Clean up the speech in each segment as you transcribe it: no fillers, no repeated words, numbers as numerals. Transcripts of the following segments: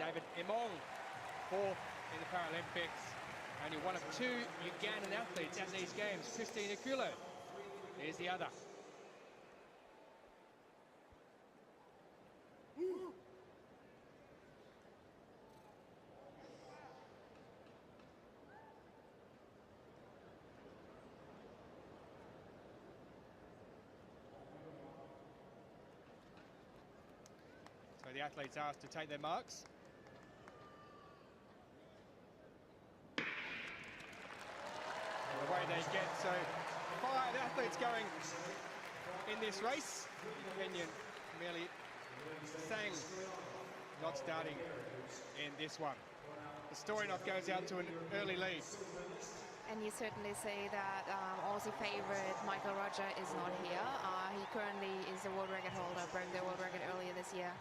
David Emong, fourth in the Paralympics. Only one of two Ugandan athletes at these games. Christine Akulo is the other. So the athletes asked to take their marks. And away they get. So 5 athletes going in this race. Kenyan merely sang, not starting in this one. The Stoyanov goes out to an early lead. And you certainly say that Aussie favourite Michael Roger is not here. He currently is the world record holder, broke the world record earlier this year.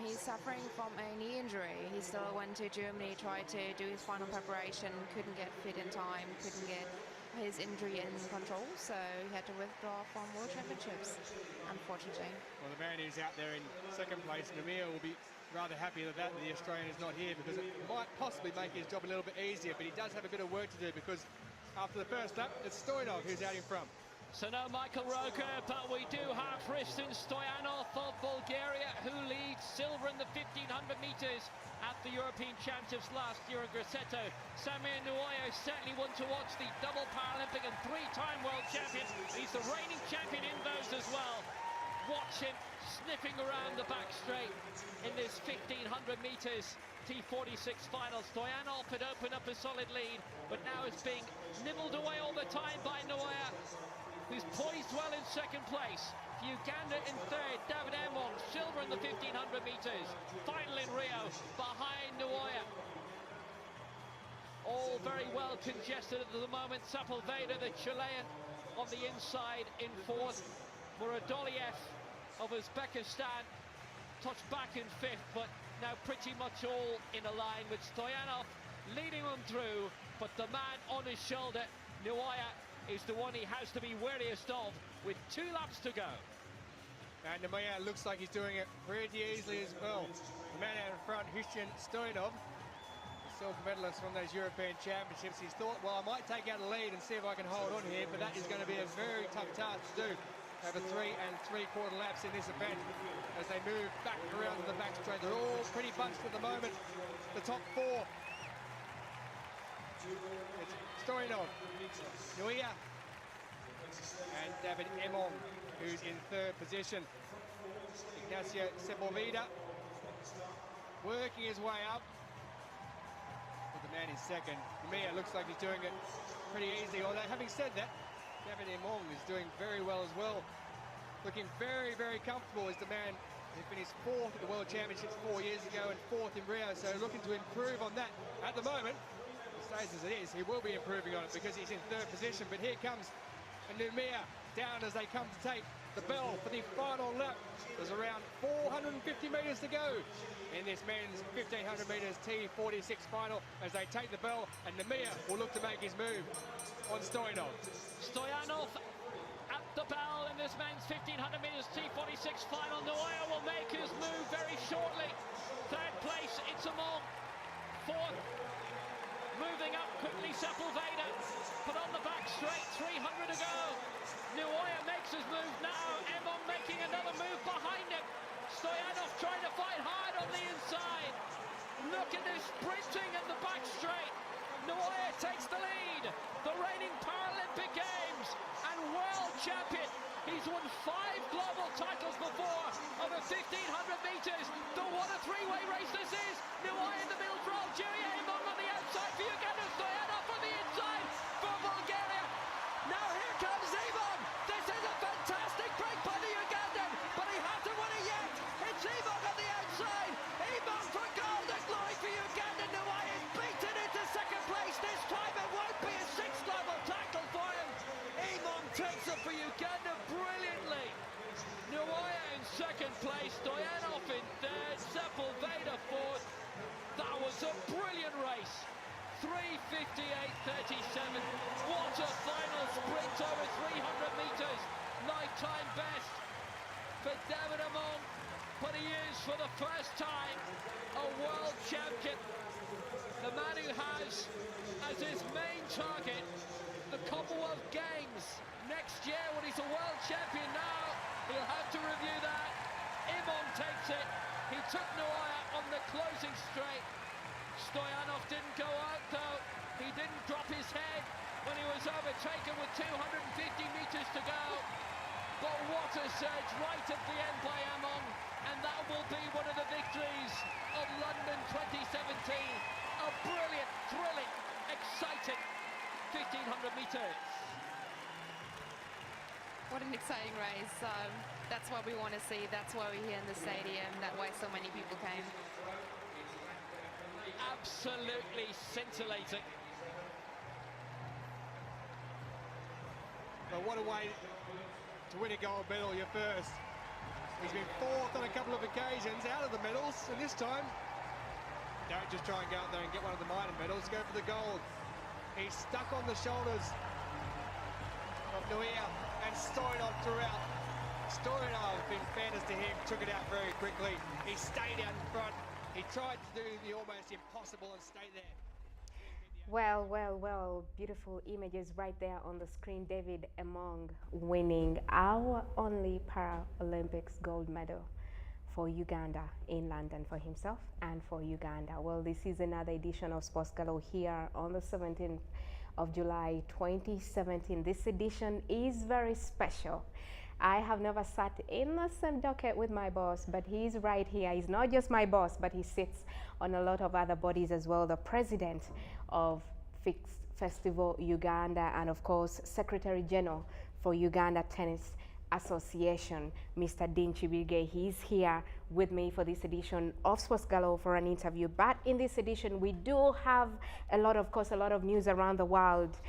He's suffering from a knee injury. He still went to Germany, tried to do his final preparation, couldn't get fit in time, couldn't get his injury in control, so he had to withdraw from World Championships, unfortunately. Well, the man who's out there in second place, Namir, will be rather happy that the Australian is not here, because it might possibly make his job a little bit easier, but he does have a bit of work to do, because after the first lap, it's Stoyanov who's out in front. So no Michael Roker, but we do have Hristijan Stoyanov of Bulgaria, who leads silver in the 1500 metres at the European Championships last year in Grosseto. Samir Nuoyo certainly one to watch, the double Paralympic and 3-time world champion. He's the reigning champion in those as well. Watch him sniffing around the back straight in this 1500 metres T46 final. Stoyanov had opened up a solid lead, but now is being nibbled away all the time by Nuoyo, who's poised well in second place. Uganda in third, David Emong, silver in the 1500 metres. Final in Rio, behind Nuoyo. All very well congested at the moment. Sepulveda, the Chilean, on the inside in fourth. Muradoliev of Uzbekistan touched back in fifth, but now pretty much all in a line with Stoyanov leading them through, but the man on his shoulder, Nuoyo, is the one he has to be wariest of, with 2 laps to go. And Namir looks like he's doing it pretty easily as well. The man out in front, Hristijan Stoyanov, the silver medalist from those European Championships. He's thought, well, I might take out a lead and see if I can hold on here, but that is going to be a very tough task to do over 3 3/4 laps in this event as they move back around to the back straight. They're all pretty bunched at the moment. The top 4. It's Stoyanov, Nuoyo, and David Emong, who's in third position. Ignacio Sepulveda working his way up, but the man in second. Namir looks like he's doing it pretty easy, although having said that, David Emong is doing very well as well. Looking very, very comfortable as the man who finished 4th at the World Championships 4 years ago and 4th in Rio, so looking to improve on that. At the moment, it stays as it is. He will be improving on it because he's in third position, but here comes Namir down as they come to take the bell for the final lap. There's around 450 metres to go in this men's 1500 metres T46 final as they take the bell, and Namir will look to make his move on Stoyanov. Stoyanov at the bell in this men's 1500 metres T46 final. Nuoyo will make his move very shortly. Third place, it's Emong. Fourth, moving up quickly, Sepulveda, but on the back straight, 300 to go. Nuoyo makes his move now. Emong making another move behind him. Stoyanov trying to fight hard on the inside. Look at this sprinting at the back straight. Nuoyo takes the lead. The reigning Paralympic Games and world champion. He's won 5 global titles before over 1500 metres. What a 3-way race this is. Nuoyo in the middle for Algeria. Emong on the outside for Uganda. Stoyanov on the inside for Bulgaria. Now here comes Emong. This is a fantastic break by the Ugandan, but he hasn't won it yet. It's Emong on the outside. Emong for gold and glory for Uganda. Nuoyo is beaten into second place. This time it won't be a 6th global title for him. Emong takes it for Uganda brilliantly. Nuoyo in second place. Stoyanov in third. Sepulveda fourth. That was a brilliant race. 3:58.37. What a final sprint over 300 metres. Lifetime best for David Emong. But he is, for the first time, a world champion, the man who has as his main target the Commonwealth Games next year when he's a world champion. Now he'll have to review that. Imon takes it. He took Nuaya on the closing straight. Stoyanov didn't go out though. He didn't drop his head when he was overtaken with 250 meters to go. But what a surge right at the end by Amon, and that will be one of the victories of London 2017. A brilliant, thrilling, exciting 1500 meters. What an exciting race. That's what we want to see. That's why we're here in the stadium. That's why so many people came. Absolutely scintillating. But what a way to win a gold medal, your first. He's been fourth on a couple of occasions, out of the medals, and this time, don't just try and go out there and get one of the minor medals, go for the gold. He's stuck on the shoulders of Nuia and Stoyanov throughout. Stoyanov, in fairness to him, took it out very quickly. He stayed out in front. He tried to do the almost impossible and stay there. Well, well, well, beautiful images right there on the screen. David Emong winning our only Paralympics gold medal for Uganda in London for himself and for Uganda. Well, this is another edition of Sports Galore here on the 17th of July 2017. This edition is very special. I have never sat in the same docket with my boss, but he's right here. He's not just my boss, but he sits on a lot of other bodies as well. The president of Fixed Festival Uganda, and of course, Secretary General for Uganda Tennis Association, Mr. Dean Chibirge. He's here with me for this edition of Sports Galore for an interview. But in this edition, we do have a lot of news around the world.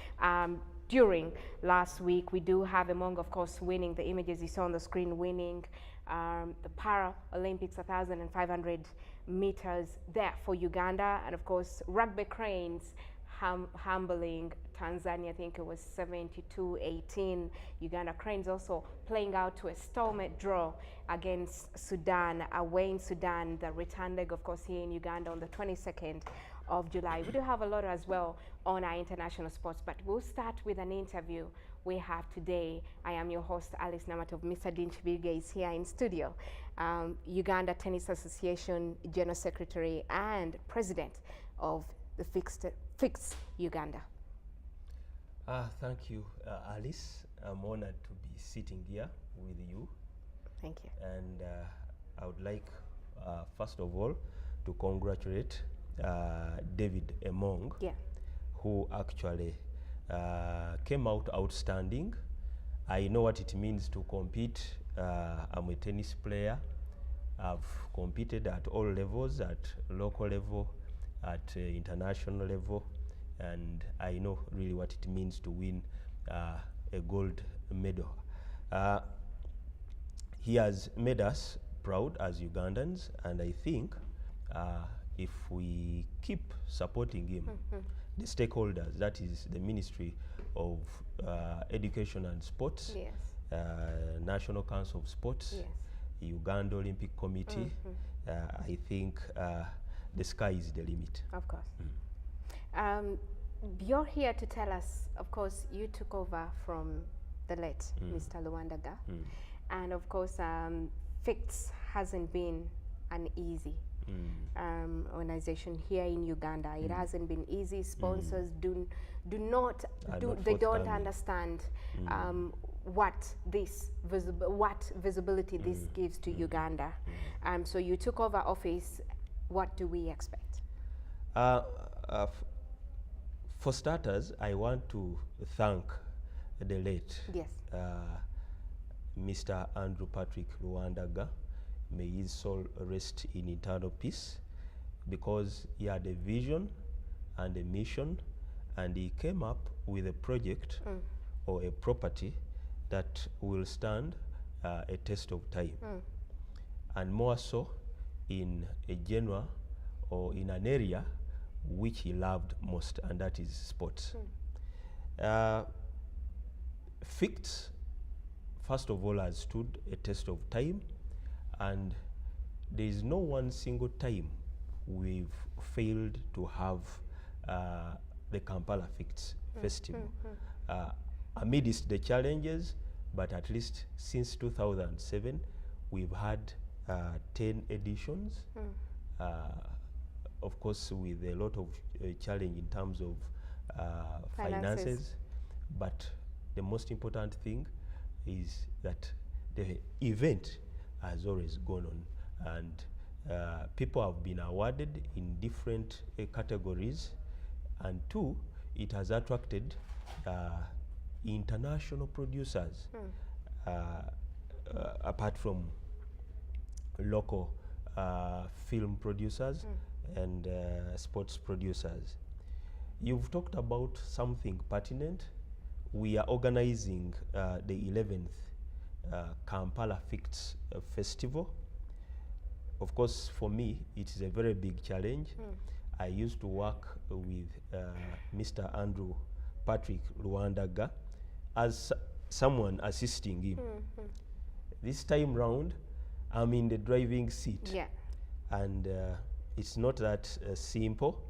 During last week, we do have Emong, of course, winning the images you saw on the screen, winning the Paralympics 1,500 meters there for Uganda, and of course, rugby cranes humbling Tanzania. I think it was 72-18. Uganda cranes also playing out to a stalemate draw against Sudan, away in Sudan. The return leg, of course, here in Uganda on the 22nd of July. We do have a lot as well on our international sports, but we'll start with an interview we have today. I am your host, Alice Namatovu. Mr. Dean Chibirge is here in studio. Uganda Tennis Association General Secretary and President of the Fixed Uganda. Thank you, Alice. I'm honored to be sitting here with you. Thank you. And I would like, first of all, to congratulate David Emong, who actually came out outstanding. I know what it means to compete. I'm a tennis player. I've competed at all levels, at local level, at international level, and I know really what it means to win a gold medal. He has made us proud as Ugandans, and I think if we keep supporting him, the stakeholders, that is the Ministry of Education and Sports, National Council of Sports, Uganda Olympic Committee, I think the sky is the limit. Of course. You're here to tell us, of course, you took over from the late Mr. Luandaga, and of course, FICS hasn't been an easy organization here in Uganda. It hasn't been easy. Sponsors they don't understand what visibility this gives to Uganda. So you took over office. What do we expect? For starters, I want to thank the late Mr. Andrew Patrick Luandaga. May his soul rest in eternal peace, because he had a vision and a mission, and he came up with a project or a property that will stand a test of time, and more so in a genre or in an area which he loved most, and that is sports. FICT, first of all, has stood a test of time, and there is no one single time we've failed to have the Kampala Fix Festival. Amidst the challenges, but at least since 2007, we've had 10 editions. Of course, with a lot of challenge in terms of finances, but the most important thing is that the event has always gone on, and people have been awarded in different categories, and two, it has attracted international producers, apart from local film producers and sports producers. You've talked about something pertinent. We are organizing the 11th Kampala Fix Festival. Of course, for me, it is a very big challenge. I used to work with Mr. Andrew Patrick Luandaga as someone assisting him. This time round, I'm in the driving seat. And it's not that simple.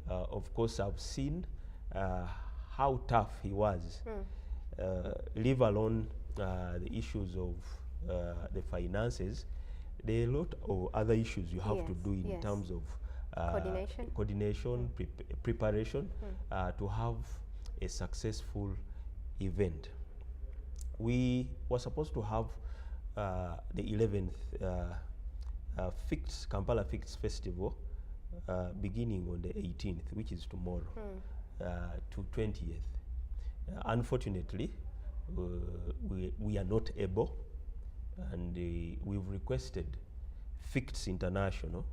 Of course, I've seen how tough he was, leave alone the issues of the finances. There are a lot of other issues you have to do in terms of coordination, preparation to have a successful event. We were supposed to have the 11th Kampala Fix Festival beginning on the 18th, which is tomorrow, to 20th. Unfortunately, we are not able, and we've requested Fix International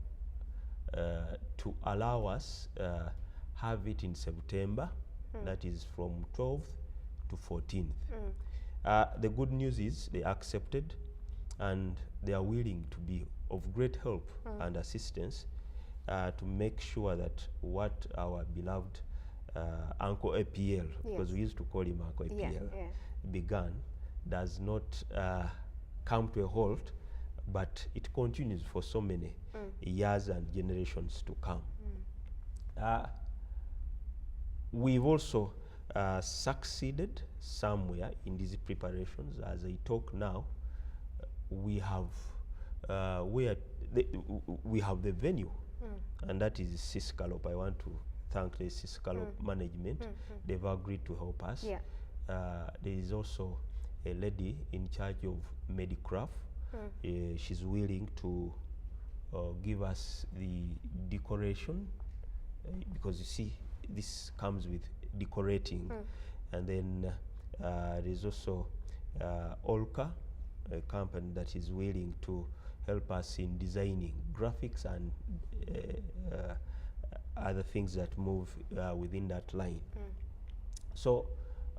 to allow us have it in September, that is from 12th to 14th. The good news is they accepted, and they are willing to be of great help and assistance to make sure that what our beloved Uncle APL, because we used to call him Uncle APL, began, does not come to a halt, but it continues for so many years and generations to come. We've also succeeded somewhere in these preparations. As I talk now, we have we have the venue, and that is Siscalop. I want to thank the Siscalop management. They've agreed to help us. There is also a lady in charge of Medicraft. She's willing to give us the decoration, because you see, this comes with decorating. And then there's also Olka, a company that is willing to help us in designing graphics and other things that move within that line. So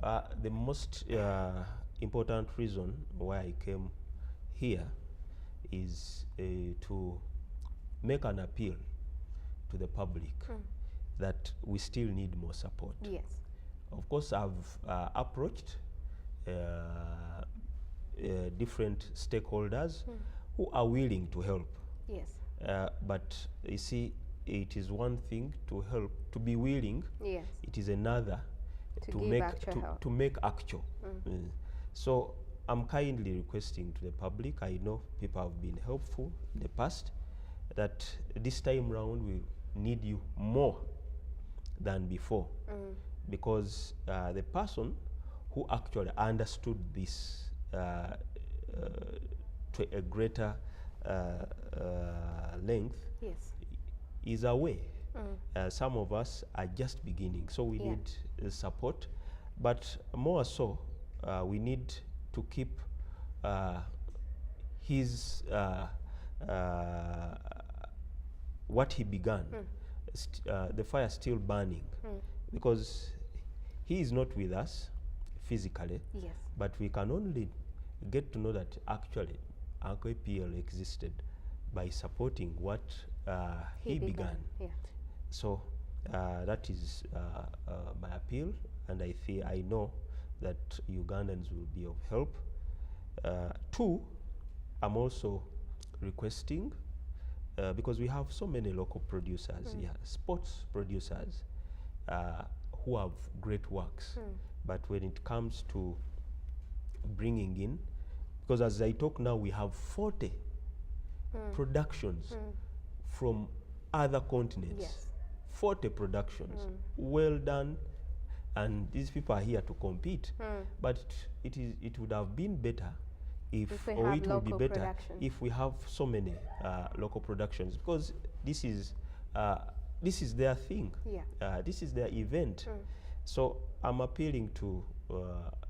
the most important reason why I came here is to make an appeal to the public that we still need more support. Of course, I've approached different stakeholders who are willing to help. But you see, it is one thing to help, to be willing. It is another to make actual. So I'm kindly requesting to the public, I know people have been helpful in the past, that this time round we need you more than before, because the person who actually understood this to a greater length is away. Some of us are just beginning, so we need support, but more so we need to keep his what he began, the fire still burning, because he is not with us physically, but we can only get to know that actually Uncle APL existed by supporting what he began. So that is my appeal, and I know that Ugandans will be of help. Two, I'm also requesting because we have so many local producers, sports producers who have great works, but when it comes to bringing in, because as I talk now, we have 40 productions from other continents. Yes. 40 productions, well done, and these people are here to compete. But it would have been better if it would be better if we have so many local productions, because this is their thing. This is their event. So I'm appealing to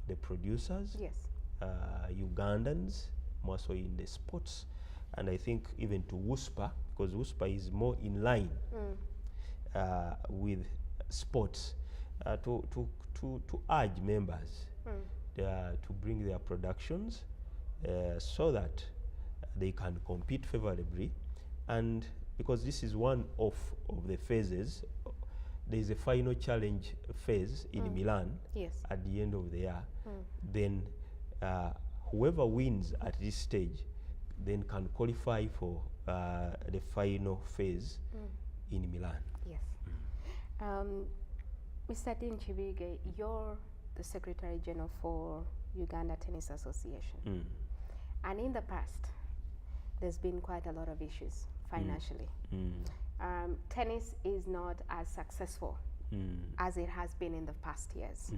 the producers, Ugandans, more so in the sports, and I think even to WUSPA, because WUSPA is more in line with sports, to urge members to bring their productions so that they can compete favorably. And because this is one of the phases, there is a final challenge phase in Milan at the end of the year. Then whoever wins at this stage then can qualify for the final phase in Milan. Yes. Mr. Dean Chibige, you're the Secretary General for Uganda Tennis Association. And in the past, there's been quite a lot of issues financially. Tennis is not as successful as it has been in the past years.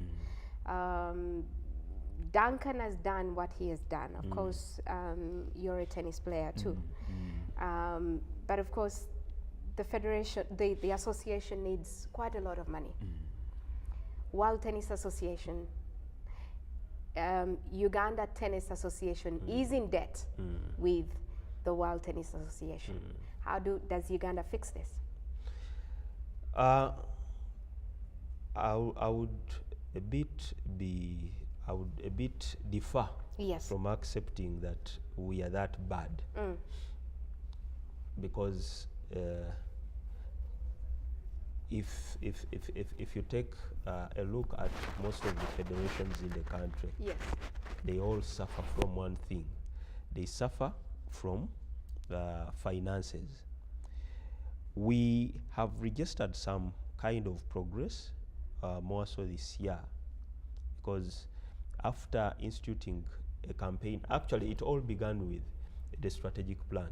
Duncan has done what he has done. Of course, you're a tennis player too. But of course, the federation, the association needs quite a lot of money. World Tennis Association, Uganda Tennis Association is in debt with the World Tennis Association. How does Uganda fix this? I would a bit differ from accepting that we are that bad, because if you take a look at most of the federations in the country, they all suffer from one thing. They suffer from finances. We have registered some kind of progress, more so this year, because after instituting a campaign, actually it all began with the strategic plan.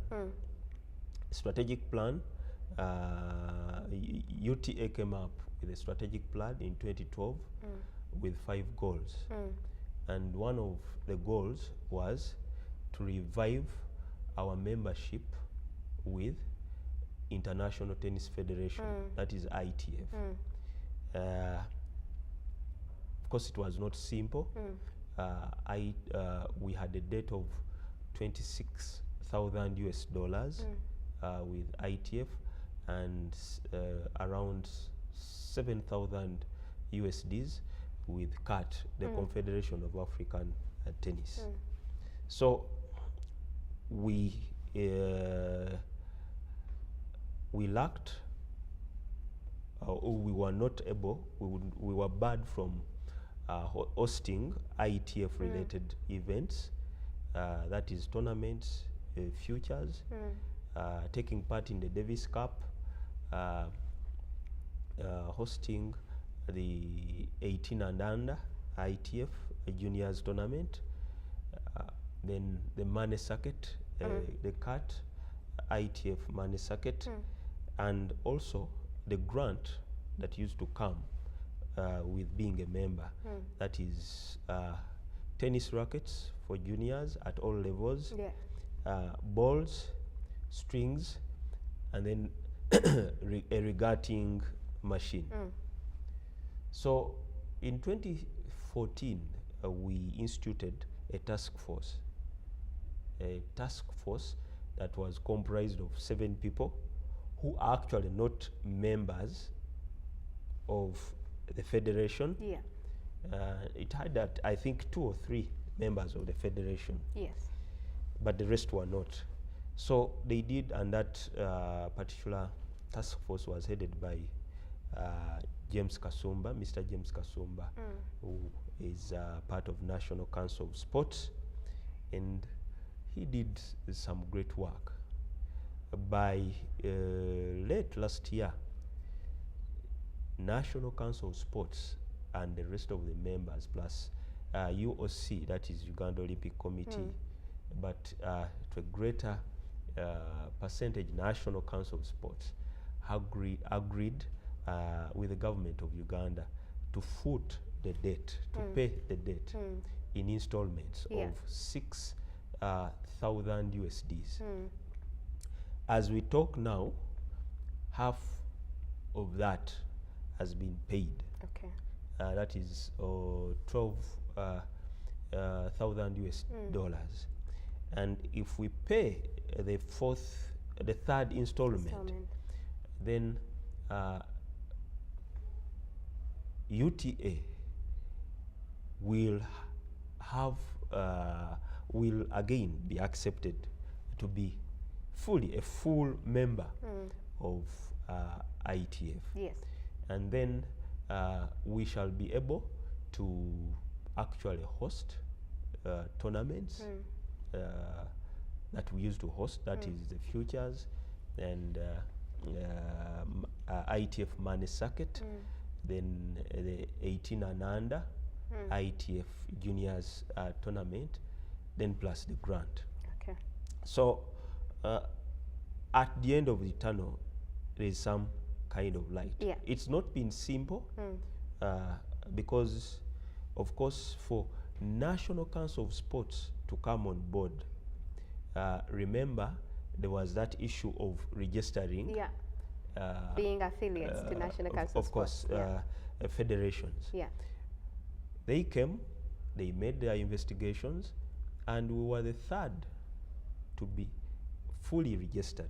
Strategic plan, UTA came up with a strategic plan in 2012 with 5 goals. And one of the goals was to revive our membership with International Tennis Federation, that is ITF. Of course, it was not simple. We had a debt of $26,000 with ITF, and around 7,000 USDs with CAT, the Confederation of African Tennis. So we lacked, or we were not able, we were barred from hosting ITF related events, that is tournaments, futures, taking part in the Davis Cup, hosting the 18 and under ITF juniors tournament, then the money circuit, the CAT ITF money circuit, and also the grant that used to come with being a member, that is tennis rackets for juniors at all levels, balls, strings, and then a regating machine. So in 2014, we instituted a task force that was comprised of 7 people who are actually not members of the federation. It had, I think, 2 or 3 members of the federation, but the rest were not. So they did, and that particular task force was headed by James Kasumba, Mr. James Kasumba, who is part of National Council of Sports, and he did some great work. by late last year, National Council of Sports and the rest of the members, plus UOC, that is Uganda Olympic Committee, but to a greater percentage, National Council of Sports agreed with the government of Uganda to foot the debt, to pay the debt in installments of 6,000 USDs. As we talk now, half of that has been paid. Okay. That is 12,000 US dollars. And if we pay the third installment, then UTA will will again be accepted to be a full member of ITF. Yes. And then we shall be able to actually host tournaments that we used to host, that is the Futures and ITF Money Circuit, then the 18 and under ITF Juniors tournament, then plus the grant. Okay. So at the end of the tunnel, there is some kind of light. Yeah. It's not been simple because, of course, for National Council of Sports to come on board, remember there was that issue of registering. Yeah. Being affiliates to National Council of Sports. Of course, federations. Yeah. They came, they made their investigations, and we were the third to be fully registered.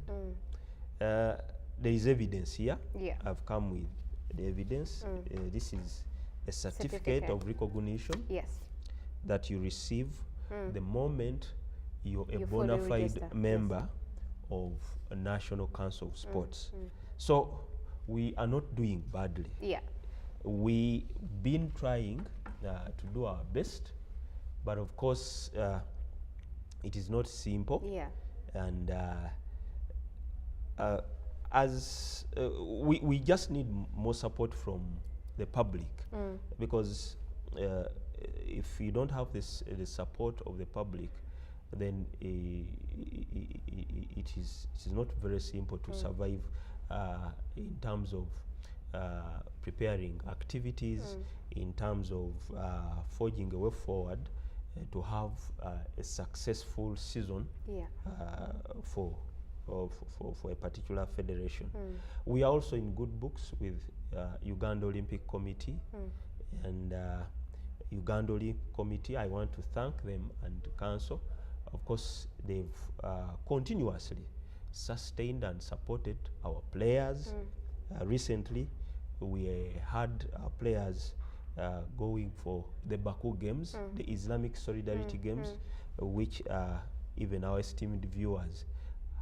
There is evidence here. Yeah. I've come with the evidence. This is a certificate of recognition. Yes. That you receive the moment you're a fully bona fide registered. member of a National Council of Sports. So we are not doing badly. Yeah. We've been trying to do our best, but of course it is not simple. Yeah. And as we just need more support from the public, because if you don't have the support of the public, then it is not very simple to survive in terms of preparing activities, in terms of forging a way forward to have a successful season for a particular federation. We are also in good books with Uganda Olympic Committee and Uganda Olympic Committee. I want to thank them and Council. Of course, they've continuously sustained and supported our players. Recently, we had our players going for the Baku Games, the Islamic Solidarity Games, which even our esteemed viewers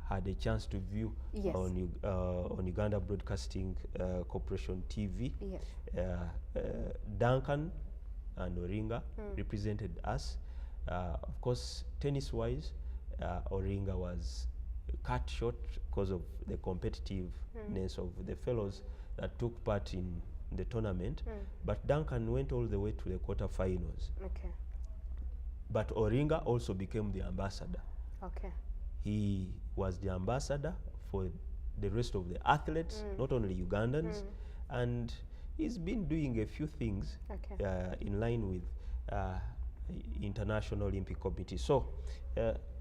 had a chance to view on Uganda Broadcasting Corporation TV. Duncan and Oringa represented us. Of course, tennis-wise, Oringa was cut short because of the competitiveness of the fellows that took part in the tournament. But Duncan went all the way to the quarterfinals. Okay. But Oringa also became the ambassador. Okay. He was the ambassador for the rest of the athletes, not only Ugandans, and he's been doing a few things in line with International Olympic Committee. So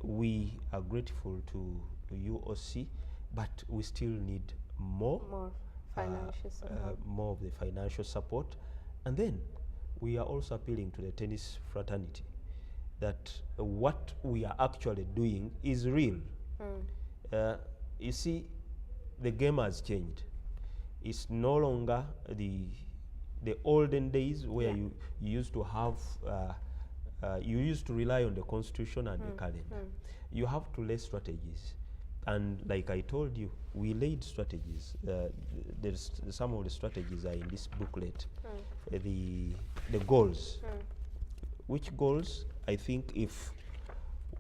we are grateful to UOC, but we still need more financial support. More of the financial support. And then we are also appealing to the tennis fraternity that what we are actually doing is real. You see, the game has changed. It's no longer the olden days where you used to have you used to rely on the constitution and the calendar. You have to lay strategies, and like I told you, we laid strategies. There's some of the strategies are in this booklet. The goals. Which goals? I think if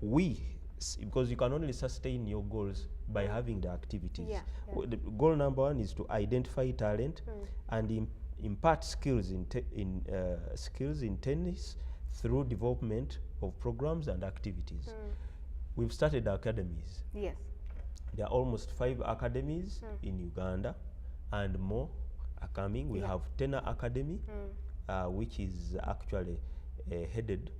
we, because you can only sustain your goals by having the activities. Yeah, yeah. The goal number one is to identify talent and impart skills in tennis through development of programs and activities. We've started academies. Yes. There are almost 5 academies in Uganda, and more are coming. We have Tenor Academy, which is actually headed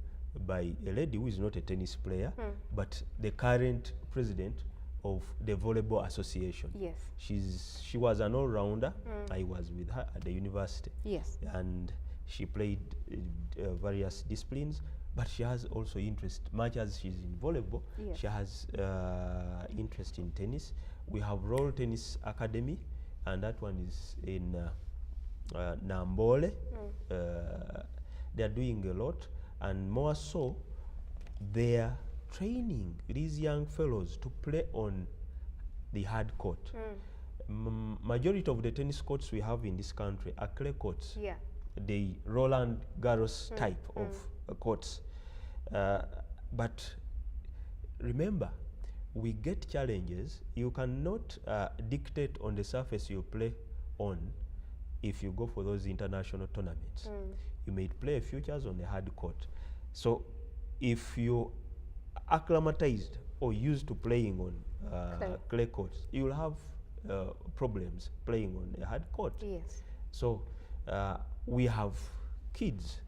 by a lady who is not a tennis player, but the current president of the Volleyball Association. Yes. She was an all-rounder. I was with her at the university. Yes. And she played various disciplines, but she has also interest, much as she's in volleyball, yes. she has interest in tennis. We have Royal Tennis Academy, and that one is in Nambole. They're doing a lot, and more so, they're training these young fellows to play on the hard court. Majority of the tennis courts we have in this country are clay courts. Yeah. The Roland Garros type of courts. But remember, we get challenges. You cannot dictate on the surface you play on if you go for those international tournaments. You may play futures on the hard court. So if you acclimatized or used to playing on clay courts, you will have problems playing on a hard court. Yes. So we have kids,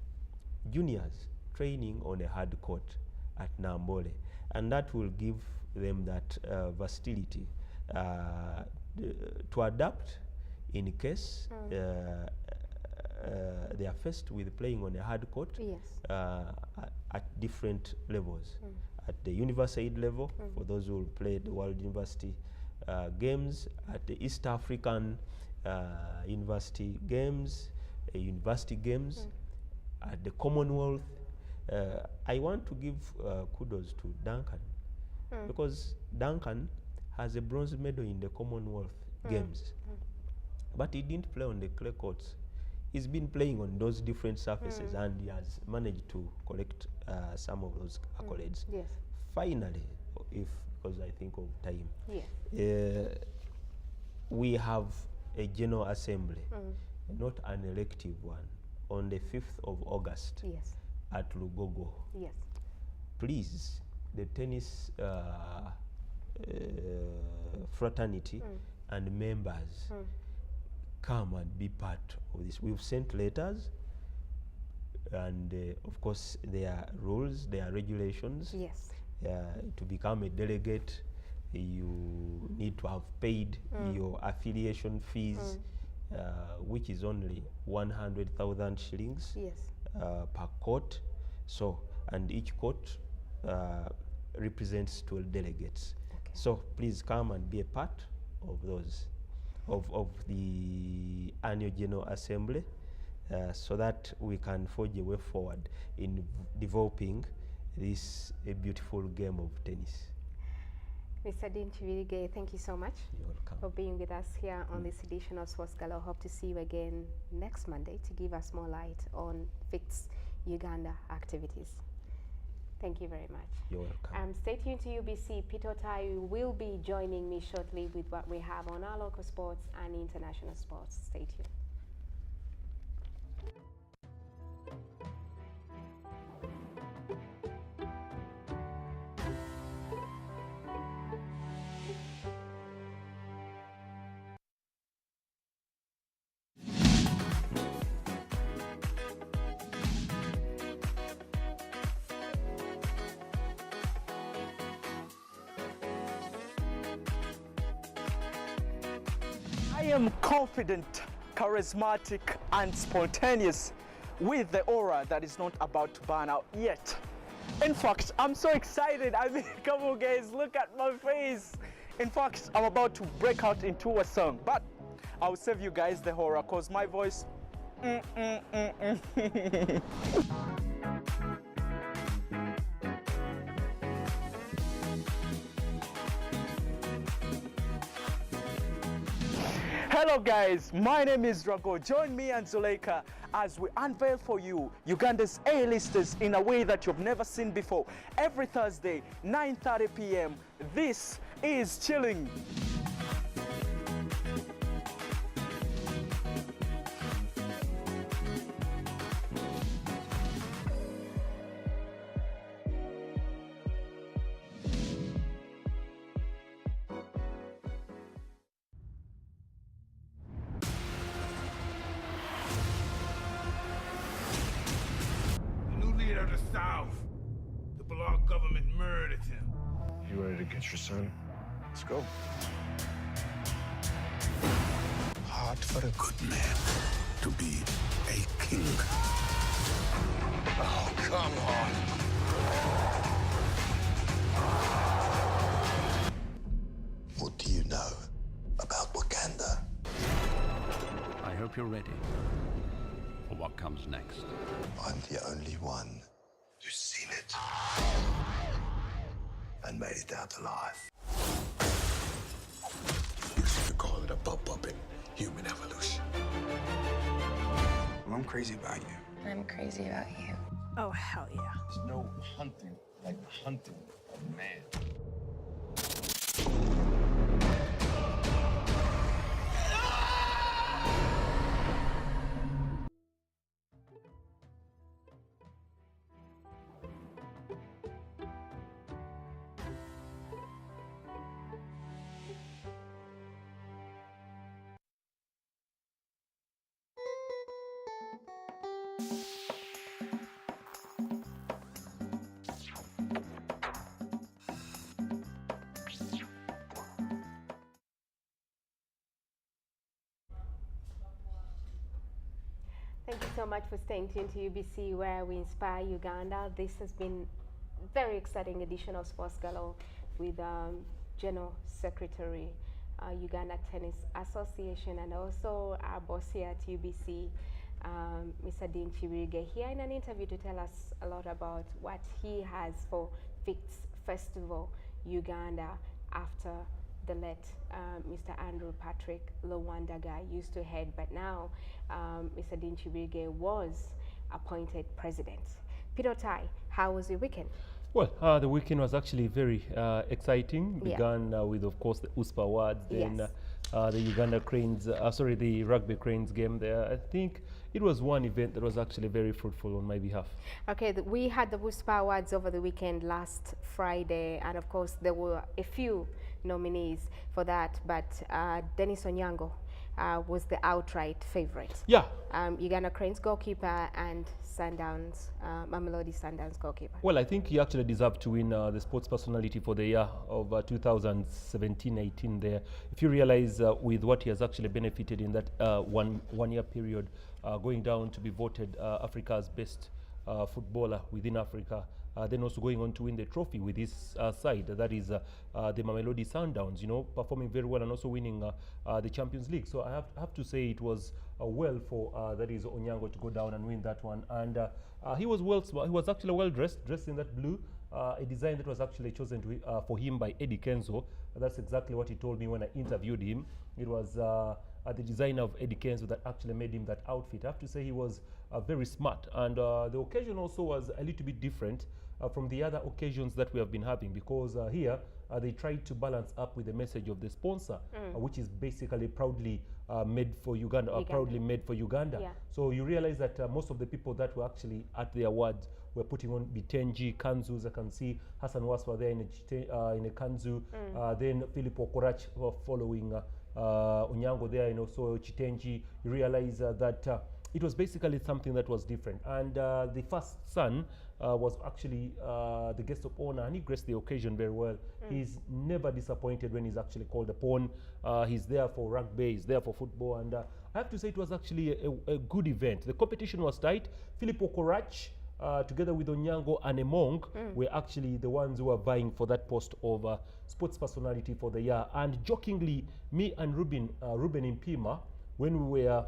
juniors, training on a hard court at Nambole, and that will give them that versatility to adapt in case they are faced with playing on a hard court. Yes. At different levels. At the university level, for those who will play the World University Games, at the East African University Games, University Games, at the Commonwealth. I want to give kudos to Duncan, because Duncan has a bronze medal in the Commonwealth Games, but he didn't play on the clay courts. He's been playing on those different surfaces, and he has managed to collect some of those accolades. Yes. Finally, because I think of time, Yes. we have a General Assembly, not an elective one, on the 5th of August Yes. at Lugogo. Yes. Please, the tennis fraternity and members, come and be part of this. We've sent letters, and of course there are rules, there are regulations. Yes. To become a delegate, you need to have paid your affiliation fees, which is only 100,000 shillings Yes. per court. So, and each court represents 12 delegates. Okay. So please come and be a part of those, of the annual General Assembly, so that we can forge a way forward in developing this beautiful game of tennis. Mr. Dean Chivirige, thank you so much for being with us here on this edition of Sports Galore. Hope to see you again next Monday to give us more light on FICT's Uganda activities. Thank you very much. You're welcome. Stay tuned to UBC. Peter Otai will be joining me shortly with what we have on our local sports and international sports. Stay tuned. I am confident, charismatic, and spontaneous, with the aura that is not about to burn out yet. In fact, I'm so excited. I mean, come on guys, look at my face. In fact, I'm about to break out into a song, but I'll save you guys the horror, cause my voice Hello guys, my name is Drago. Join me and Zuleika as we unveil for you Uganda's A-listers in a way that you've never seen before. Every Thursday, 9:30 p.m. This is chilling. Of the South. The Bloc government murdered him. You ready to get your son? Let's go. Hard for a good man to be a king. Oh, come on. What do you know about Wakanda? I hope you're ready for what comes next. I'm the only one who's seen it and made it out alive. Used to call it a bump in human evolution. Well, I'm crazy about you. I'm crazy about you. Oh, hell yeah. There's no hunting like hunting a man. Thank you so much for staying tuned to UBC, where we inspire Uganda. This has been a very exciting edition of Sports Galore with General Secretary, Uganda Tennis Association, and also our boss here at UBC, Mr. Dean Chibirige, here in an interview to tell us a lot about what he has for FITS Festival Uganda after the late Mr. Andrew Patrick Lowandaga used to head, but now Mr. Dean Chibirige was appointed president. Peter Otai, how was your weekend? Well, the weekend was actually very exciting. Began with, of course, the USPA Awards, then the Uganda Cranes, the Rugby Cranes game there. I think it was one event that was actually very fruitful on my behalf. Okay, we had the USPA Awards over the weekend last Friday, and of course there were a few nominees for that, but Dennis Onyango was the outright favorite. Yeah. Uganda Cranes goalkeeper and Sundowns, Mamelodi Sundowns goalkeeper. Well, I think he actually deserved to win the sports personality for the year of 2017-18 there. If you realize with what he has actually benefited in that one year period, going down to be voted Africa's best footballer within Africa, then also going on to win the trophy with his side, that is the Mamelodi Sundowns, performing very well and also winning the Champions League. So I have to say it was well for that is Onyango to go down and win that one. And he was he was actually well dressed in that blue, a design that was actually chosen for him by Eddie Kenzo. That's exactly what he told me when I interviewed him. It was the designer of Eddie Kenzo that actually made him that outfit. I have to say he was very smart, and the occasion also was a little bit different from the other occasions that we have been having, because here they tried to balance up with the message of the sponsor, which is basically proudly made for Uganda, or proudly made for Uganda. Yeah. So you realize that most of the people that were actually at the awards were putting on Bitenji, Kanzus. I can see Hassan Waswa there in a Kanzu, then Philip Okorach following Onyango there, so Chitenji. You realize that it was basically something that was different. And the first son was actually the guest of honor, and he graced the occasion very well. He's never disappointed when he's actually called upon. He's there for rugby, he's there for football, and I have to say it was actually a good event. The competition was tight. Philip Okorach, together with Onyango and Emong, were actually the ones who were vying for that post of sports personality for the year. And jokingly, me and Ruben Impima, when we were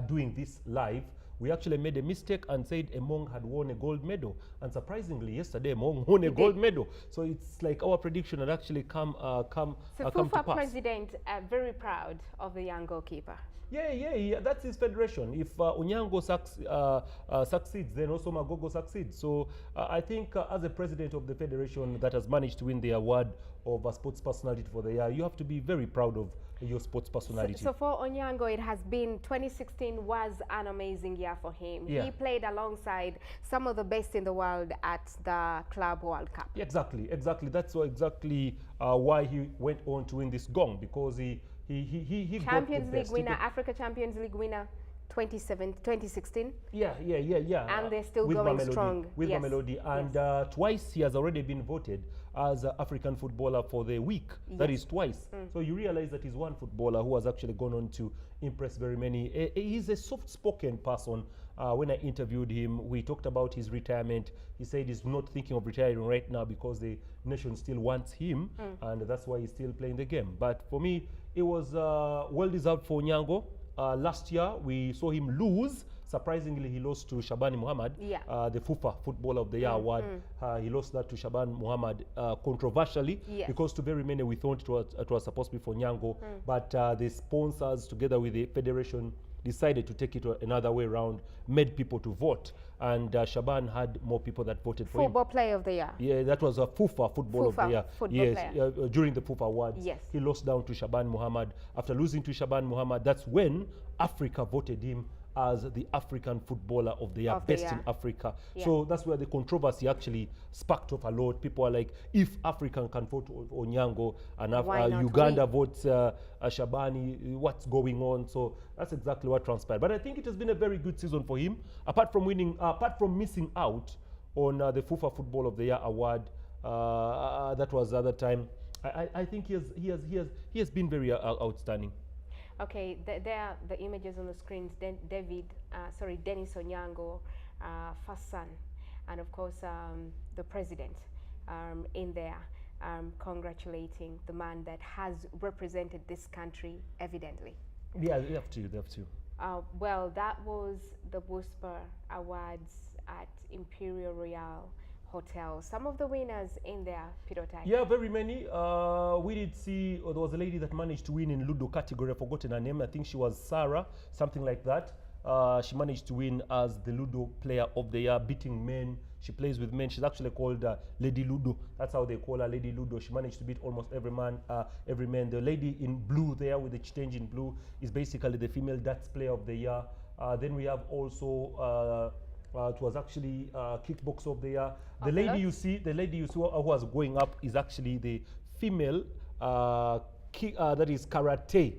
doing this live, we actually made a mistake and said Emong had won a gold medal. And surprisingly, yesterday Emong won a gold medal. So it's like our prediction had actually come to pass. FIFA president very proud of the young goalkeeper. Yeah, that's his federation. If Onyango succeeds, then also Magogo succeeds. So I think as a president of the federation that has managed to win the award of a sports personality for the year, you have to be very proud of your sports personality. So for Onyango, it has been 2016 was an amazing year for him. Yeah. He played alongside some of the best in the world at the Club World Cup. Yeah, exactly. That's why he went on to win this gong, because he Champions League winner, Africa Champions League winner, 2016. Yeah. And they're still going strong. With Mamelodi. And twice he has already been voted as African footballer for the week. Yes. That is twice. So you realize that he's one footballer who has actually gone on to impress very many. He's a soft-spoken person. When I interviewed him, we talked about his retirement. He said he's not thinking of retiring right now because the nation still wants him, and that's why he's still playing the game. But for me, it was well-deserved for Onyango. Last year, we saw him lose. Surprisingly, he lost to Shabani Muhammad, the FUFA Footballer of the Year award. He lost that to Shabani Muhammad controversially, because to very many we thought it was supposed to be for Onyango, but the sponsors together with the federation decided to take it another way around, made people to vote, and Shaban had more people that voted for him. Football Player of the Year. Yeah, that was a FUFA Football of the Year. Yes, during the FUFA Awards. Yes. He lost down to Shaban Muhammad. After losing to Shaban Muhammad, that's when Africa voted him as the African Footballer of the Year, best in Africa. Yeah. So that's where the controversy actually sparked off a lot. People are like, if African can vote Onyango and Uganda votes Shabani, what's going on? So that's exactly what transpired. But I think it has been a very good season for him. Apart from missing out on the FUFA Football of the Year award, that was the other time. I think he has been very outstanding. Okay, there are the images on the screens. Dennis Onyango, first son, and of course the president in there congratulating the man that has represented this country evidently. Yeah, they have to. Well, that was the Busper Awards at Imperial Royal Hotel. Some of the winners in there, Otai. Yeah, very many. We did see, there was a lady that managed to win in Ludo category. I've forgotten her name. I think she was Sarah, something like that. She managed to win as the Ludo Player of the Year, beating men. She plays with men. She's actually called Lady Ludo. That's how they call her, Lady Ludo. She managed to beat almost every man. The lady in blue there with the change in blue is basically the female darts player of the year. Then we have also it was actually kickbox of the year. The lady you see who was going up is actually the female that is karate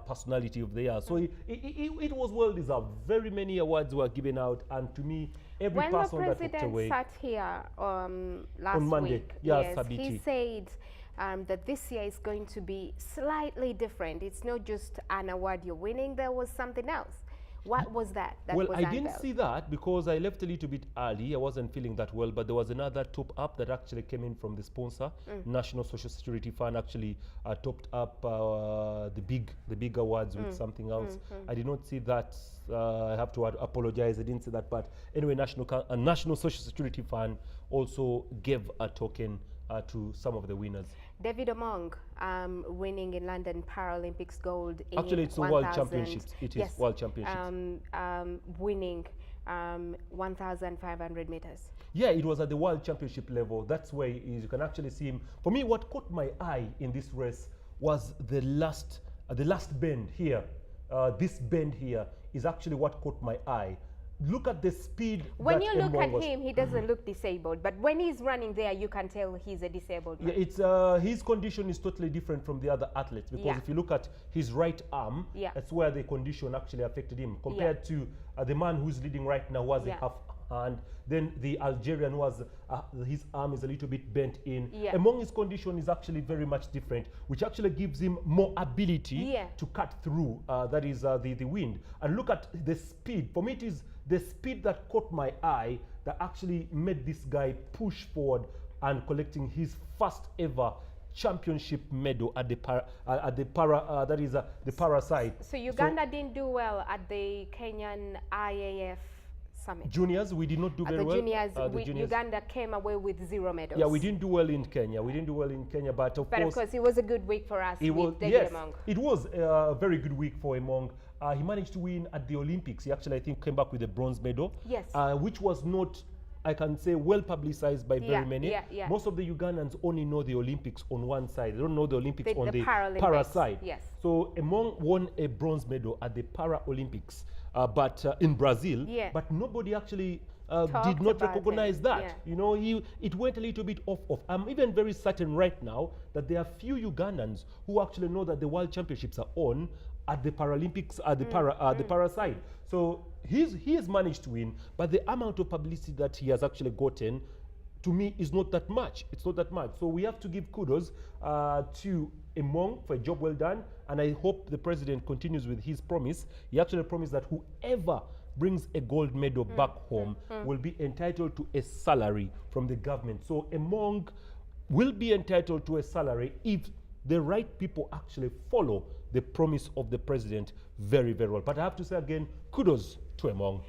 personality of the year. So it was well deserved. Very many awards were given out, and to me, every person that walked away. When the president sat here last on Monday, week, he said that this year is going to be slightly different. It's not just an award you're winning. There was something else. What was that? Well, I didn't see that because I left a little bit early. I wasn't feeling that well, but there was another top up that actually came in from the sponsor. National Social Security Fund actually topped up the big awards with something else. I did not see that. I have to apologize. I didn't see that. But anyway, National Social Security Fund also gave a token to some of the winners. David Emong winning in London Paralympics gold. Actually, it's a World Championships. It is World Championships. Winning 1,500 meters. Yeah, it was at the World Championship level. That's where you can actually see him. For me, what caught my eye in this race was the last bend here. This bend here is actually what caught my eye. Look at the speed. When you look at him, he doesn't look disabled, but when he's running there, you can tell he's a disabled man. Yeah, it's his condition is totally different from the other athletes, because if you look at his right arm, that's where the condition actually affected him compared to the man who's leading right now, was a half hand. Then the Algerian who was his arm is a little bit bent in. Among his condition is actually very much different, which actually gives him more ability to cut through. That is the wind. And look at the speed. For me, it is the speed that caught my eye that actually made this guy push forward and collecting his first ever championship medal at the para side. So Uganda didn't do well at the Kenyan IAF summit. Juniors, we did not do very well. Juniors, Uganda came away with 0 medals. Yeah, we didn't do well in Kenya. We didn't do well in Kenya, but of course, it was a good week for us. It was, David Emong. It was a very good week for Emong. He managed to win at the Olympics. He actually, I think, came back with a bronze medal. Yes. Which was not, I can say, well publicized by very many. Most of the Ugandans only know the Olympics on one side. They don't know the Olympics on the para side. Yes. So Emong won a bronze medal at the Paralympics, but in Brazil. Yeah. But nobody actually did not recognize that. Yeah. You know, it went a little bit off. I'm even very certain right now that there are few Ugandans who actually know that the World Championships are on at the Paralympics, at the para side. So he has managed to win, but the amount of publicity that he has actually gotten, to me, is not that much. It's not that much. So we have to give kudos to Emong for a job well done, and I hope the president continues with his promise. He actually promised that whoever brings a gold medal back home will be entitled to a salary from the government. So Emong will be entitled to a salary if the right people actually follow the promise of the president very, very well. But I have to say again, kudos to Emong.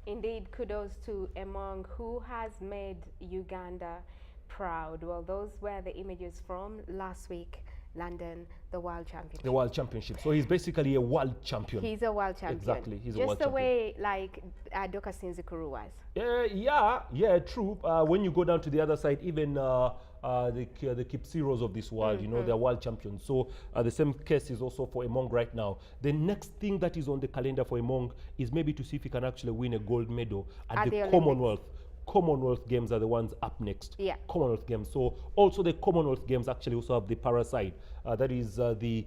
Indeed, kudos to Emong, who has made Uganda proud. Well, those were the images from last week, London, the World Championship. The World Championship. So he's basically a world champion. He's a world champion. Exactly, he's a world champion. Just the way like Doka Sinzikuru was. Yeah, true. When you go down to the other side, even the Kipsiros of this world, you know, they're world champions. So the same case is also for Emong right now. The next thing that is on the calendar for Emong is maybe to see if he can actually win a gold medal at the Commonwealth. Commonwealth Games are the ones up next. Yeah. Commonwealth Games. So also the Commonwealth Games actually also have the para side. That is the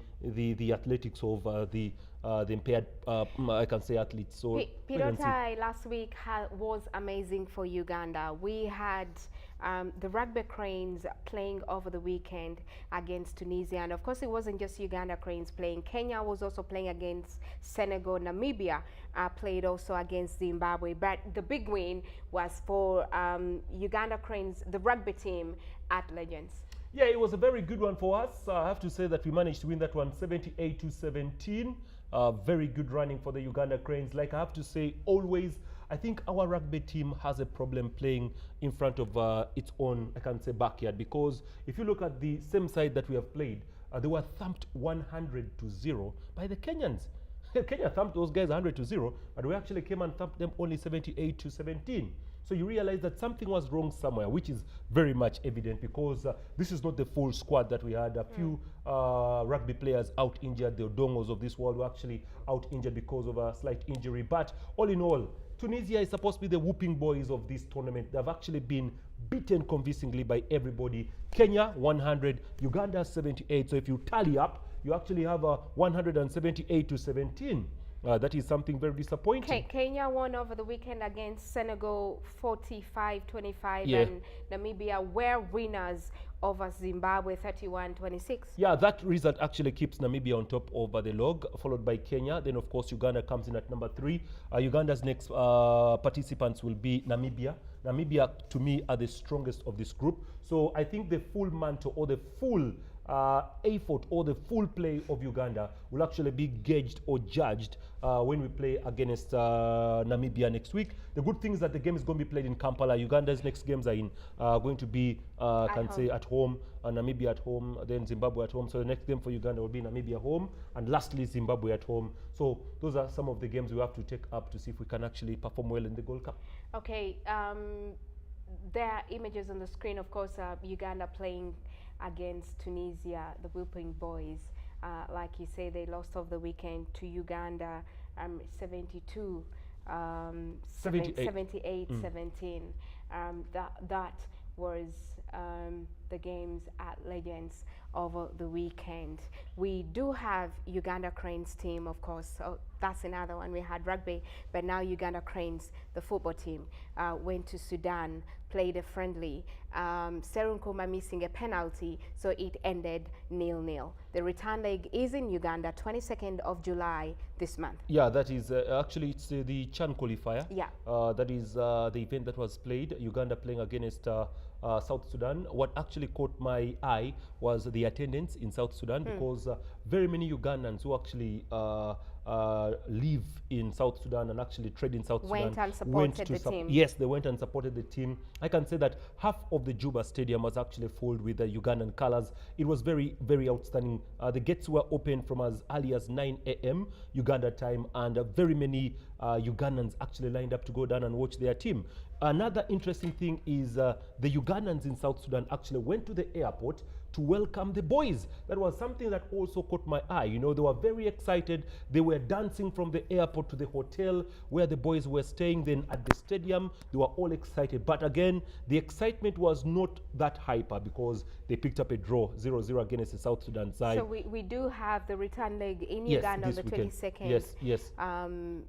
athletics of the impaired, I can say, athletes. So Otai last week was amazing for Uganda. We had the rugby cranes playing over the weekend against Tunisia, and of course it wasn't just Uganda cranes playing. Kenya was also playing against Senegal. Namibia played also against Zimbabwe, but the big win was for Uganda cranes, the rugby team at Legends. Yeah, it was a very good one for us. I have to say that we managed to win that one 78-17. Very good running for the Uganda Cranes. Like I have to say, always, I think our rugby team has a problem playing in front of its own, I can say, backyard. Because if you look at the same side that we have played, they were thumped 100-0 by the Kenyans. Kenya thumped those guys 100-0, but we actually came and thumped them only 78-17. So you realize that something was wrong somewhere, which is very much evident because this is not the full squad that we had. A few rugby players out injured. The Odongos of this world were actually out injured because of a slight injury. But all in all, Tunisia is supposed to be the whooping boys of this tournament. They've actually been beaten convincingly by everybody. Kenya 100, Uganda 78. So if you tally up, you actually have a 178-17. That is something very disappointing. Kenya won over the weekend against Senegal 45-25, and Namibia were winners over Zimbabwe 31-26. Yeah, that result actually keeps Namibia on top of the log, followed by Kenya. Then, of course, Uganda comes in at number 3. Uganda's next participants will be Namibia. Namibia, to me, are the strongest of this group. So I think the full mantle or the full effort or the full play of Uganda will actually be gauged or judged when we play against Namibia next week. The good thing is that the game is going to be played in Kampala. Uganda's next games are going to be, at home, Namibia at home, then Zimbabwe at home. So the next game for Uganda will be Namibia home, and lastly Zimbabwe at home. So those are some of the games we have to take up to see if we can actually perform well in the Gold Cup. Okay, there are images on the screen, of course, Uganda playing against Tunisia, the whooping boys. Like you say, they lost over the weekend to Uganda 78-17. That was the games at Legends over the weekend. We do have Uganda Cranes team, of course, so that's another one. We had rugby, but now Uganda Cranes, the football team, went to Sudan, played a friendly. Serunkuma missing a penalty, so it ended 0-0. The return leg is in Uganda, 22nd of July this month. Yeah, that is actually it's the Chan qualifier. Yeah. That is the event that was played. Uganda playing against South Sudan. What actually actually caught my eye was the attendance in South Sudan, because very many Ugandans who actually live in South Sudan and actually trade in South Went Sudan and supported the team. Yes, they went and supported the team. I can say that half of the Juba Stadium was actually filled with the Ugandan colors. It was very, very outstanding. The gates were open from as early as 9 a.m. Uganda time, and very many Ugandans actually lined up to go down and watch their team. Another interesting thing is the Ugandans in South Sudan actually went to the airport to welcome the boys. That was something that also caught my eye. You know, they were very excited. They were dancing from the airport to the hotel where the boys were staying. Then at the stadium, they were all excited. But again, the excitement was not that hyper because they picked up a draw 0-0 against the South Sudan side. So we do have the return leg in Uganda on the weekend. 22nd. Yes, yes.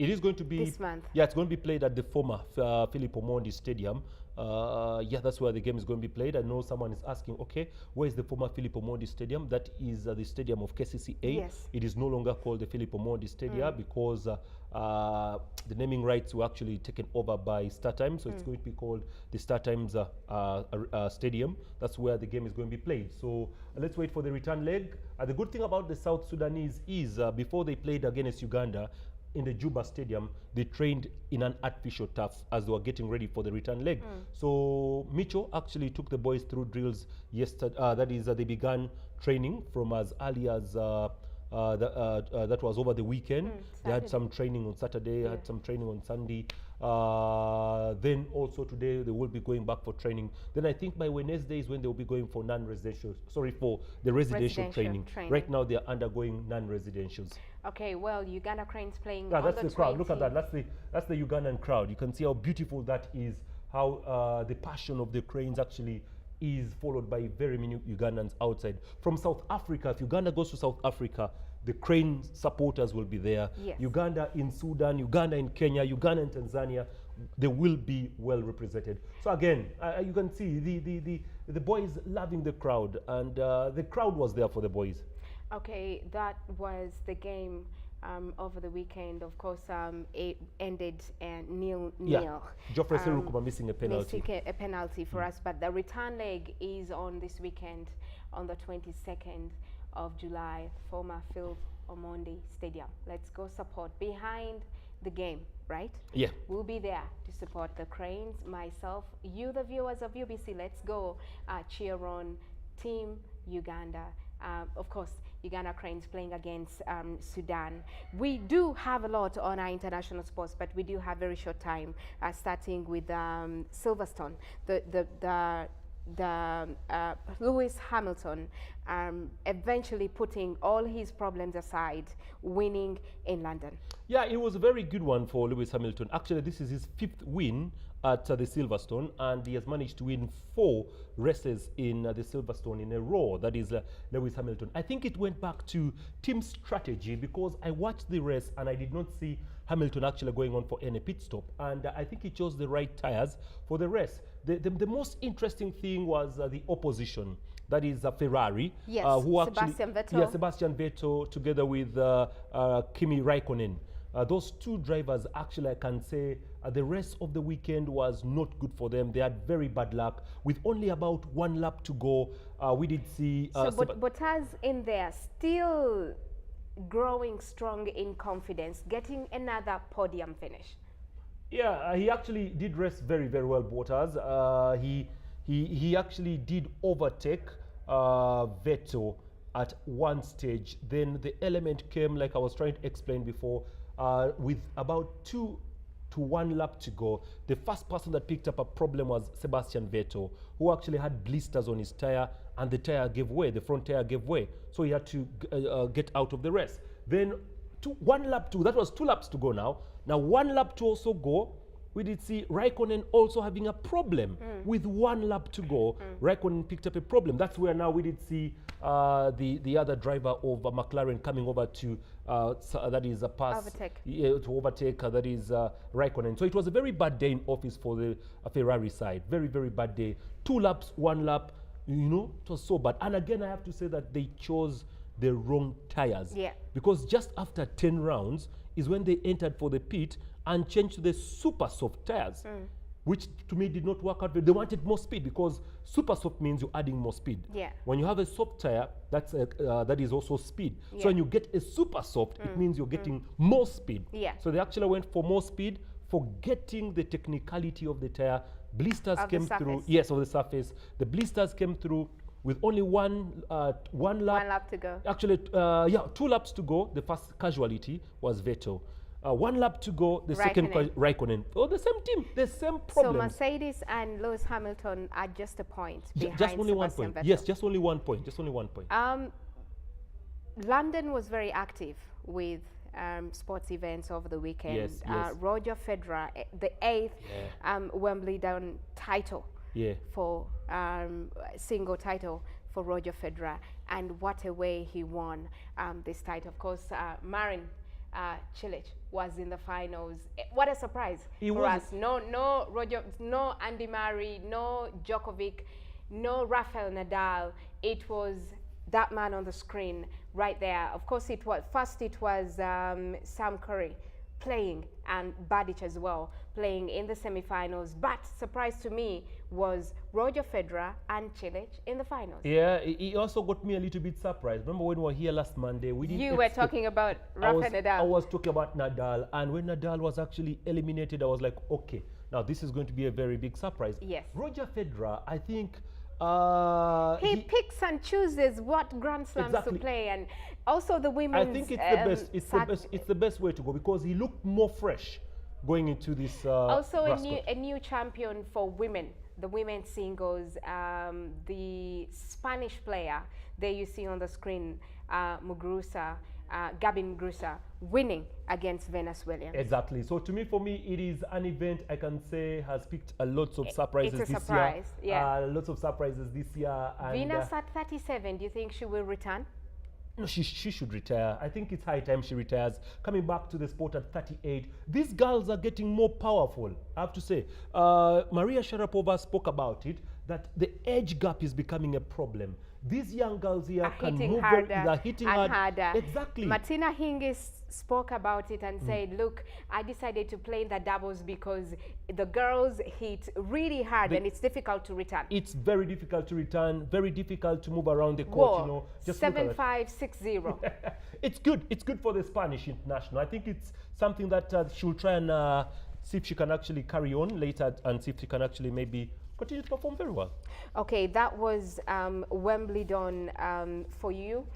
It is going to be this month. Yeah, it's going to be played at the former Philip Omondi Stadium. Yeah, that's where the game is going to be played. I know someone is asking, okay, where is the former Philip Omondi Stadium? That is the stadium of KCCA. Yes. It is no longer called the Philip Omondi Stadium because the naming rights were actually taken over by StarTimes, so it's going to be called the StarTimes Stadium. That's where the game is going to be played. So let's wait for the return leg. The good thing about the South Sudanese is before they played against Uganda, in the Juba Stadium, they trained in an artificial turf as they were getting ready for the return leg. So Micho actually took the boys through drills yesterday. That is, they began training from as early as that was over the weekend. They had some training on Saturday, had some training on Sunday. Then also today they will be going back for training. Then I think by Wednesday is when they will be going for non-residential, for the residential training. Right now they are undergoing non-residentials. Okay, well, Uganda Cranes playing Yeah, on that's the the crowd. 20th. Look at that. That's the Ugandan crowd. You can see how beautiful that is, how the passion of the Cranes actually is followed by very many Ugandans outside. From South Africa, if Uganda goes to South Africa, the Crane supporters will be there. Yes. Uganda in Sudan, Uganda in Kenya, Uganda in Tanzania, they will be well represented. So again, you can see the boys loving the crowd, and the crowd was there for the boys. Okay, that was the game over the weekend. Of course, it ended 0-0. Yeah, Geoffrey Serukuma missing a penalty. Missing a penalty for us, but the return leg is on this weekend on the 22nd of July, former Phil Omondi Stadium. Let's go support behind the game, right? Yeah. We'll be there to support the Cranes, myself, you, the viewers of UBC. Let's go cheer on Team Uganda. Of course, Uganda Cranes playing against Sudan. We do have a lot on our international sports, but we do have very short time, starting with Silverstone. Lewis Hamilton eventually putting all his problems aside, winning in London. Yeah, it was a very good one for Lewis Hamilton. Actually, this is his 5th win at the Silverstone, and he has managed to win 4 races in the Silverstone in a row. That is Lewis Hamilton. I think it went back to team strategy, because I watched the race and I did not see Hamilton actually going on for any pit stop, and I think he chose the right tires for the race. The most interesting thing was the opposition. That is Ferrari, yes, who Sebastian Vettel. Yeah, Sebastian Vettel together with Kimi Raikkonen. Those two drivers, actually, I can say the rest of the weekend was not good for them. They had very bad luck. With only about 1 lap to go, we did see... Bottas in there, still growing strong in confidence, getting another podium finish. Yeah, he actually did race very, very well, Bottas. He actually did overtake Vettel at one stage. Then the element came, like I was trying to explain before, with about 2 to 1 lap to go. The first person that picked up a problem was Sebastian Vettel, who actually had blisters on his tire, and the tire gave way, the front tire gave way. So he had to get out of the race. Then 1 lap to, that was 2 laps to go now. Now 1 lap to also go, we did see Raikkonen also having a problem with 1 lap to go. Raikkonen picked up a problem. That's where now we did see the other driver of McLaren coming over to that is a pass overtake. To overtake. That is Raikkonen. So it was a very bad day in office for the Ferrari side. Very, very bad day. 2 laps, 1 lap. You know, it was so bad. And again, I have to say that they chose the wrong tires. Yeah. Because just after 10 rounds is when they entered for the pit and changed to the super soft tires. which to me did not work out. They wanted more speed because super soft means you're adding more speed. Yeah. When you have a soft tire, that is also speed. So when you get a super soft, it means you're getting more speed. Yeah. So they actually went for more speed, forgetting the technicality of the tire. Blisters came through. Yes, of the surface. The blisters came through with only one lap. 1 lap to go. Actually, 2 laps to go. The first casualty was Vettel. 1 lap to go, the second Raikkonen. Oh, the same team, the same problem. So Mercedes and Lewis Hamilton are just a point behind just only 1 Sebastian point. Vettel. Yes, just only 1 point. Just only 1 point. London was very active with sports events over the weekend. Yes, yes. Roger Federer, the 8th Wimbledon title for single title for Roger Federer, and what a way he won this title. Of course, Marin Cilic was in the finals. What a surprise for us. No Roger, no Andy Murray, no Djokovic, no Rafael Nadal. It was that man on the screen right there. Of course, it was Sam Curry playing, and Badic as well playing in the semifinals. But surprise to me was Roger Federer and Cilic in the finals. Yeah, he also got me a little bit surprised. Remember when we were here last Monday? You were talking about Rafa Nadal. I was talking about Nadal, and when Nadal was actually eliminated, I was like, okay, now this is going to be a very big surprise. Yes. Roger Federer, I think he picks and chooses what Grand Slams to play, and also the women's. I think it's the best. It's the best way to go because he looked more fresh going into this. Also, a new champion for women, the women's singles. The Spanish player there you see on the screen, Muguruza. Gabin Muguruza winning against Venus Williams. Exactly. So to me, for me, it is an event I can say has picked lots of surprises this year. It's a surprise, yeah. Lots of surprises this year. And Venus at 37, do you think she will return? No, she should retire. I think it's high time she retires. Coming back to the sport at 38, these girls are getting more powerful, I have to say. Maria Sharapova spoke about it, that the age gap is becoming a problem. These young girls here can move very, they're hitting harder. Exactly. Martina Hingis spoke about it and said, look, I decided to play in the doubles because the girls hit really hard and it's difficult to return. It's very difficult to return, very difficult to move around the court, you know. Just 7-5-6-0. It's good. It's good for the Spanish international. I think it's something that she'll try and see if she can actually carry on later and see if she can actually maybe continue to perform very well. Okay, that was Wimbledon for you.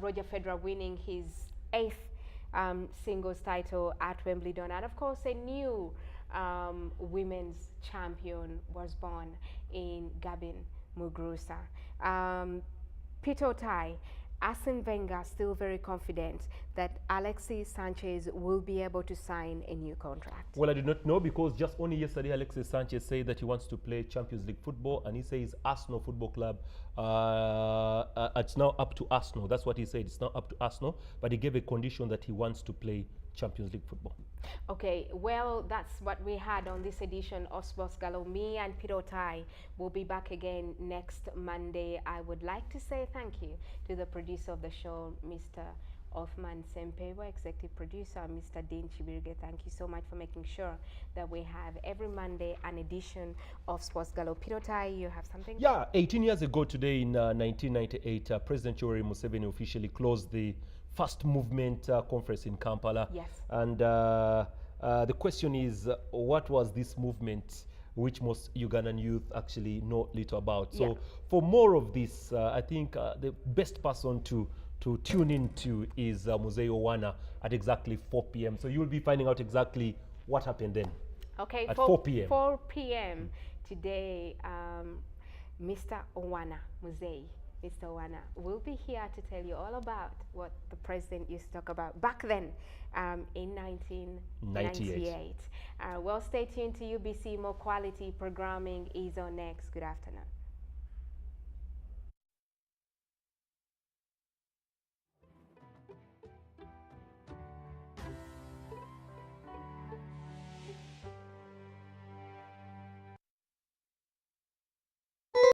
Roger Federer winning his 8th singles title at Wimbledon. And of course, a new women's champion was born in Gabin Muguruza. Peter Otai, Arsene Wenger still very confident that Alexis Sanchez will be able to sign a new contract. Well, I do not know because just only yesterday Alexis Sanchez said that he wants to play Champions League football, and he says Arsenal Football Club, it's now up to Arsenal. That's what he said. It's now up to Arsenal, but he gave a condition that he wants to play Champions League football. Okay, well, that's what we had on this edition of Sports Galore. Me and Peter Otai will be back again next Monday. I would like to say thank you to the producer of the show, Mr. Othman Sempewa, executive producer, Mr. Dean Chibirge. Thank you so much for making sure that we have every Monday an edition of Sports Galore. Peter Otai, you have something? Yeah, 18 years ago today in 1998, President Yoweri Museveni officially closed the First Movement Conference in Kampala. Yes. And the question is, what was this movement which most Ugandan youth actually know little about? So for more of this, I think the best person to tune into is Muzei Owana at exactly 4 p.m. So you'll be finding out exactly what happened then. Okay, at 4 p.m. 4 p.m. today, Mr. Owana, Muzei. Mr. Owana will be here to tell you all about what the president used to talk about back then in 1998. Well, stay tuned to UBC. More quality programming is on next. Good afternoon.